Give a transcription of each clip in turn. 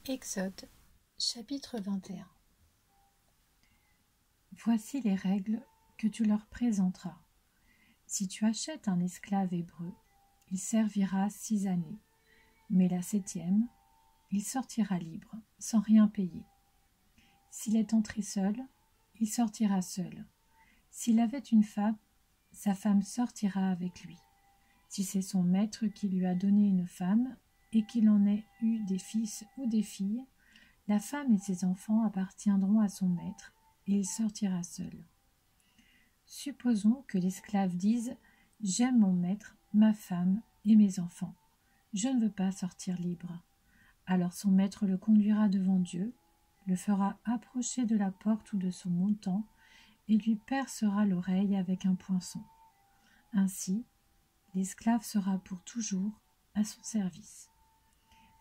Exode, chapitre 21. Voici les règles que tu leur présenteras. Si tu achètes un esclave hébreu, il servira 6 années, mais la 7e, il sortira libre, sans rien payer. S'il est entré seul, il sortira seul. S'il avait une femme, sa femme sortira avec lui. Si c'est son maître qui lui a donné une femme, et qu'il en ait eu des fils ou des filles, la femme et ses enfants appartiendront à son maître, et il sortira seul. Supposons que l'esclave dise « J'aime mon maître, ma femme et mes enfants. Je ne veux pas sortir libre. » Alors son maître le conduira devant Dieu, le fera approcher de la porte ou de son montant, et lui percera l'oreille avec un poinçon. Ainsi, l'esclave sera pour toujours à son service.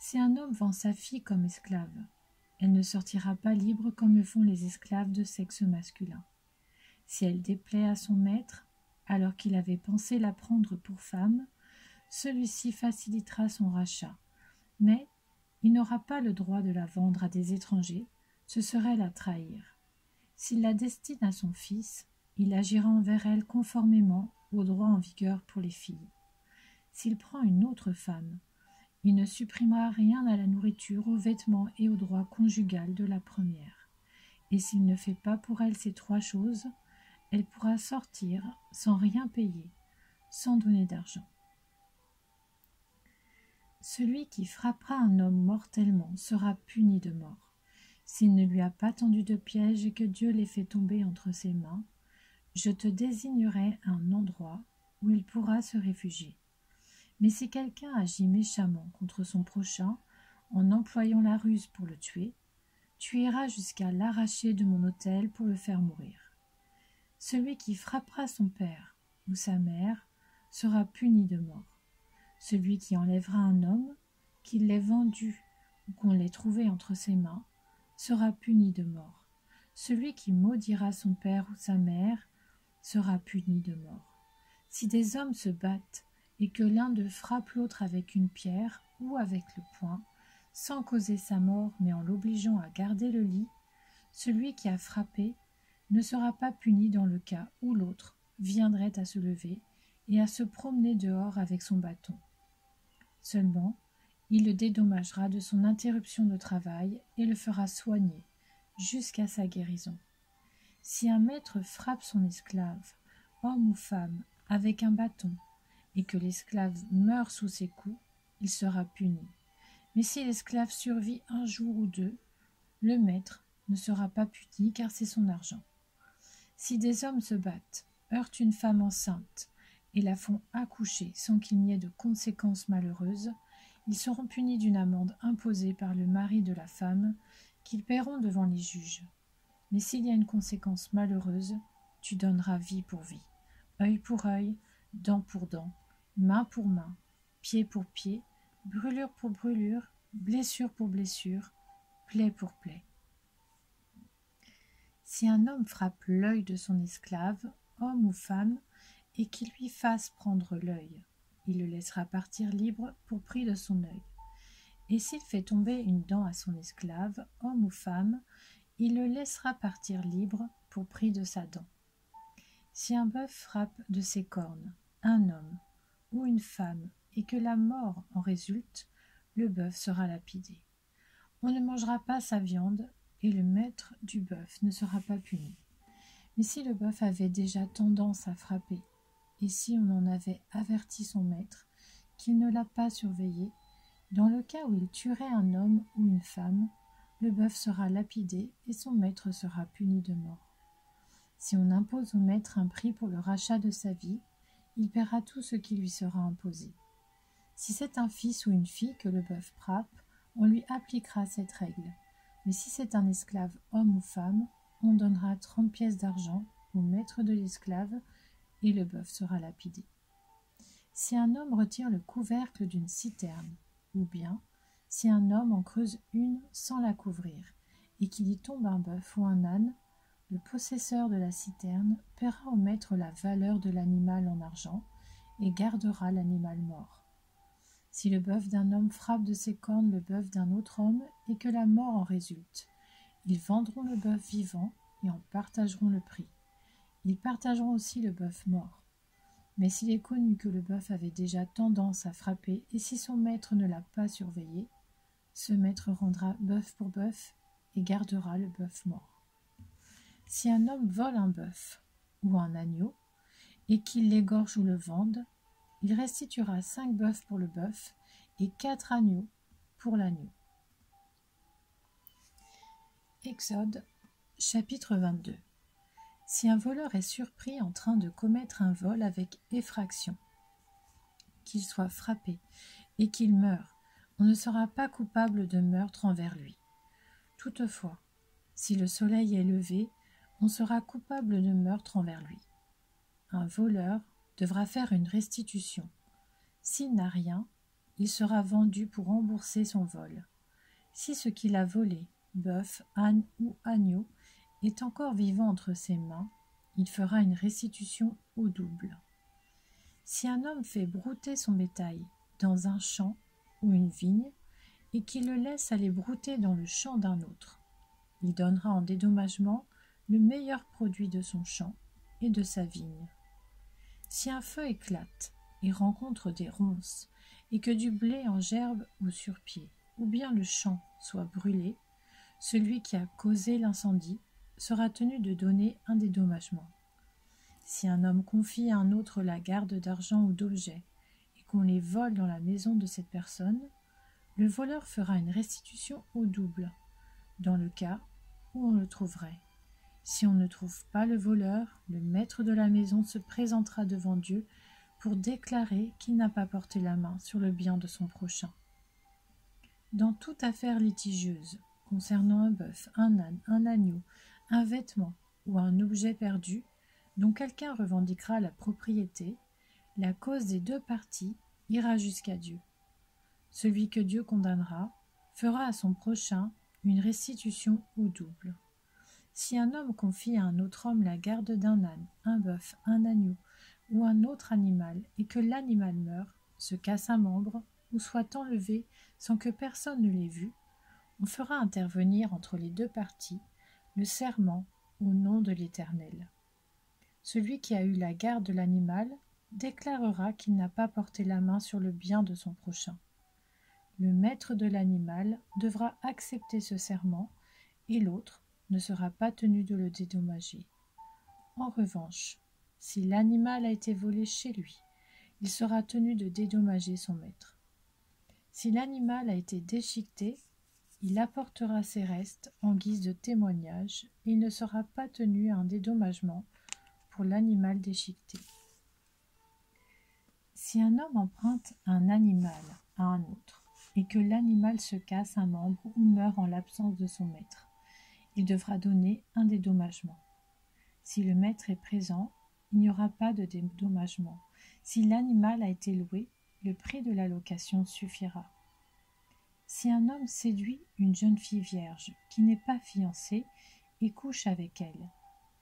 Si un homme vend sa fille comme esclave, elle ne sortira pas libre comme le font les esclaves de sexe masculin. Si elle déplaît à son maître, alors qu'il avait pensé la prendre pour femme, celui-ci facilitera son rachat, mais il n'aura pas le droit de la vendre à des étrangers, ce serait la trahir. S'il la destine à son fils, il agira envers elle conformément aux droits en vigueur pour les filles. S'il prend une autre femme, il ne supprimera rien à la nourriture, aux vêtements et au droit conjugal de la première. Et s'il ne fait pas pour elle ces 3 choses, elle pourra sortir sans rien payer, sans donner d'argent. Celui qui frappera un homme mortellement sera puni de mort. S'il ne lui a pas tendu de piège et que Dieu l'ait fait tomber entre ses mains, je te désignerai un endroit où il pourra se réfugier. Mais si quelqu'un agit méchamment contre son prochain en employant la ruse pour le tuer, tu iras jusqu'à l'arracher de mon autel pour le faire mourir. Celui qui frappera son père ou sa mère sera puni de mort. Celui qui enlèvera un homme, qu'il l'ait vendu ou qu'on l'ait trouvé entre ses mains, sera puni de mort. Celui qui maudira son père ou sa mère sera puni de mort. Si des hommes se battent et que l'un d'eux frappe l'autre avec une pierre ou avec le poing, sans causer sa mort mais en l'obligeant à garder le lit, celui qui a frappé ne sera pas puni dans le cas où l'autre viendrait à se lever et à se promener dehors avec son bâton. Seulement, il le dédommagera de son interruption de travail et le fera soigner jusqu'à sa guérison. Si un maître frappe son esclave, homme ou femme, avec un bâton, et que l'esclave meurt sous ses coups, il sera puni. Mais si l'esclave survit 1 jour ou 2, le maître ne sera pas puni car c'est son argent. Si des hommes se battent, heurtent une femme enceinte et la font accoucher sans qu'il n'y ait de conséquences malheureuses, ils seront punis d'une amende imposée par le mari de la femme qu'ils paieront devant les juges. Mais s'il y a une conséquence malheureuse, tu donneras vie pour vie, œil pour œil, dent pour dent, main pour main, pied pour pied, brûlure pour brûlure, blessure pour blessure, plaie pour plaie. Si un homme frappe l'œil de son esclave, homme ou femme, et qu'il lui fasse prendre l'œil, il le laissera partir libre pour prix de son œil. Et s'il fait tomber une dent à son esclave, homme ou femme, il le laissera partir libre pour prix de sa dent. Si un bœuf frappe de ses cornes un homme ou une femme et que la mort en résulte, le bœuf sera lapidé. On ne mangera pas sa viande et le maître du bœuf ne sera pas puni. Mais si le bœuf avait déjà tendance à frapper et si on en avait averti son maître qu'il ne l'a pas surveillé, dans le cas où il tuerait un homme ou une femme, le bœuf sera lapidé et son maître sera puni de mort. Si on impose au maître un prix pour le rachat de sa vie, il paiera tout ce qui lui sera imposé. Si c'est un fils ou une fille que le bœuf frappe, on lui appliquera cette règle. Mais si c'est un esclave homme ou femme, on donnera 30 pièces d'argent au maître de l'esclave et le bœuf sera lapidé. Si un homme retire le couvercle d'une citerne, ou bien si un homme en creuse une sans la couvrir, et qu'il y tombe un bœuf ou un âne, le possesseur de la citerne paiera au maître la valeur de l'animal en argent et gardera l'animal mort. Si le bœuf d'un homme frappe de ses cornes le bœuf d'un autre homme et que la mort en résulte, ils vendront le bœuf vivant et en partageront le prix. Ils partageront aussi le bœuf mort. Mais s'il est connu que le bœuf avait déjà tendance à frapper et si son maître ne l'a pas surveillé, ce maître rendra bœuf pour bœuf et gardera le bœuf mort. Si un homme vole un bœuf ou un agneau et qu'il l'égorge ou le vende, il restituera 5 bœufs pour le bœuf et 4 agneaux pour l'agneau. Exode, chapitre 22. Si un voleur est surpris en train de commettre un vol avec effraction, qu'il soit frappé et qu'il meure, on ne sera pas coupable de meurtre envers lui. Toutefois, si le soleil est levé, on sera coupable de meurtre envers lui. Un voleur devra faire une restitution. S'il n'a rien, il sera vendu pour rembourser son vol. Si ce qu'il a volé, bœuf, âne ou agneau, est encore vivant entre ses mains, il fera une restitution au double. Si un homme fait brouter son bétail dans un champ ou une vigne, et qu'il le laisse aller brouter dans le champ d'un autre, il donnera en dédommagement le meilleur produit de son champ et de sa vigne. Si un feu éclate et rencontre des ronces, et que du blé en gerbe ou sur pied, ou bien le champ soit brûlé, celui qui a causé l'incendie sera tenu de donner un dédommagement. Si un homme confie à un autre la garde d'argent ou d'objets, et qu'on les vole dans la maison de cette personne, le voleur fera une restitution au double, dans le cas où on le trouverait. Si on ne trouve pas le voleur, le maître de la maison se présentera devant Dieu pour déclarer qu'il n'a pas porté la main sur le bien de son prochain. Dans toute affaire litigieuse, concernant un bœuf, un âne, un agneau, un vêtement ou un objet perdu, dont quelqu'un revendiquera la propriété, la cause des 2 parties ira jusqu'à Dieu. Celui que Dieu condamnera fera à son prochain une restitution au double. Si un homme confie à un autre homme la garde d'un âne, un bœuf, un agneau ou un autre animal, et que l'animal meure, se casse un membre ou soit enlevé sans que personne ne l'ait vu, on fera intervenir entre les 2 parties le serment au nom de l'Éternel. Celui qui a eu la garde de l'animal déclarera qu'il n'a pas porté la main sur le bien de son prochain. Le maître de l'animal devra accepter ce serment et l'autre ne sera pas tenu de le dédommager. En revanche, si l'animal a été volé chez lui, il sera tenu de dédommager son maître. Si l'animal a été déchiqueté, il apportera ses restes en guise de témoignage et il ne sera pas tenu à un dédommagement pour l'animal déchiqueté. Si un homme emprunte un animal à un autre et que l'animal se casse un membre ou meurt en l'absence de son maître, il devra donner un dédommagement. Si le maître est présent, il n'y aura pas de dédommagement. Si l'animal a été loué, le prix de la location suffira. Si un homme séduit une jeune fille vierge qui n'est pas fiancée et couche avec elle,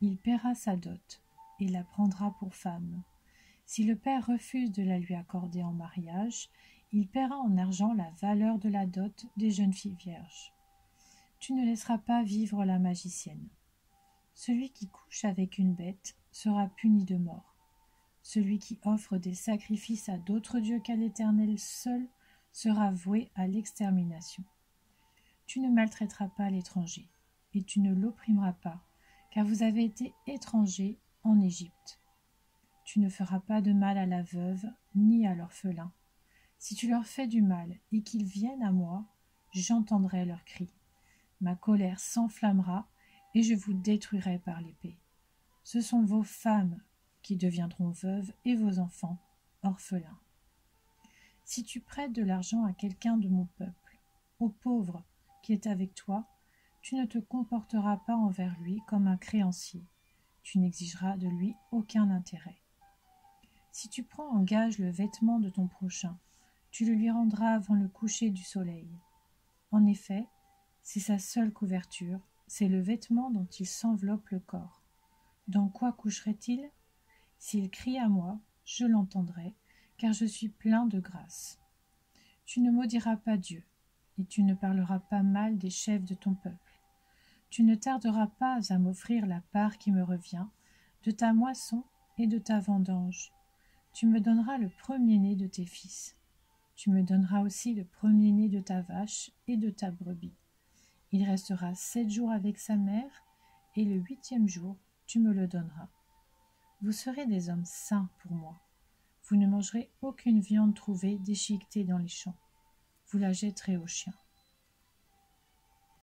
il paiera sa dot et la prendra pour femme. Si le père refuse de la lui accorder en mariage, il paiera en argent la valeur de la dot des jeunes filles vierges. Tu ne laisseras pas vivre la magicienne. Celui qui couche avec une bête sera puni de mort. Celui qui offre des sacrifices à d'autres dieux qu'à l'Éternel seul sera voué à l'extermination. Tu ne maltraiteras pas l'étranger, et tu ne l'opprimeras pas, car vous avez été étrangers en Égypte. Tu ne feras pas de mal à la veuve ni à l'orphelin. Si tu leur fais du mal et qu'ils viennent à moi, j'entendrai leurs cris. Ma colère s'enflammera et je vous détruirai par l'épée. Ce sont vos femmes qui deviendront veuves et vos enfants orphelins. Si tu prêtes de l'argent à quelqu'un de mon peuple, au pauvre qui est avec toi, tu ne te comporteras pas envers lui comme un créancier. Tu n'exigeras de lui aucun intérêt. Si tu prends en gage le vêtement de ton prochain, tu le lui rendras avant le coucher du soleil. En effet, c'est sa seule couverture, c'est le vêtement dont il s'enveloppe le corps. Dans quoi coucherait-il? S'il crie à moi, je l'entendrai, car je suis plein de grâce. Tu ne maudiras pas Dieu, et tu ne parleras pas mal des chefs de ton peuple. Tu ne tarderas pas à m'offrir la part qui me revient, de ta moisson et de ta vendange. Tu me donneras le premier-né de tes fils. Tu me donneras aussi le premier-né de ta vache et de ta brebis. Il restera 7 jours avec sa mère, et le 8e jour, tu me le donneras. Vous serez des hommes saints pour moi. Vous ne mangerez aucune viande trouvée déchiquetée dans les champs. Vous la jetterez aux chiens.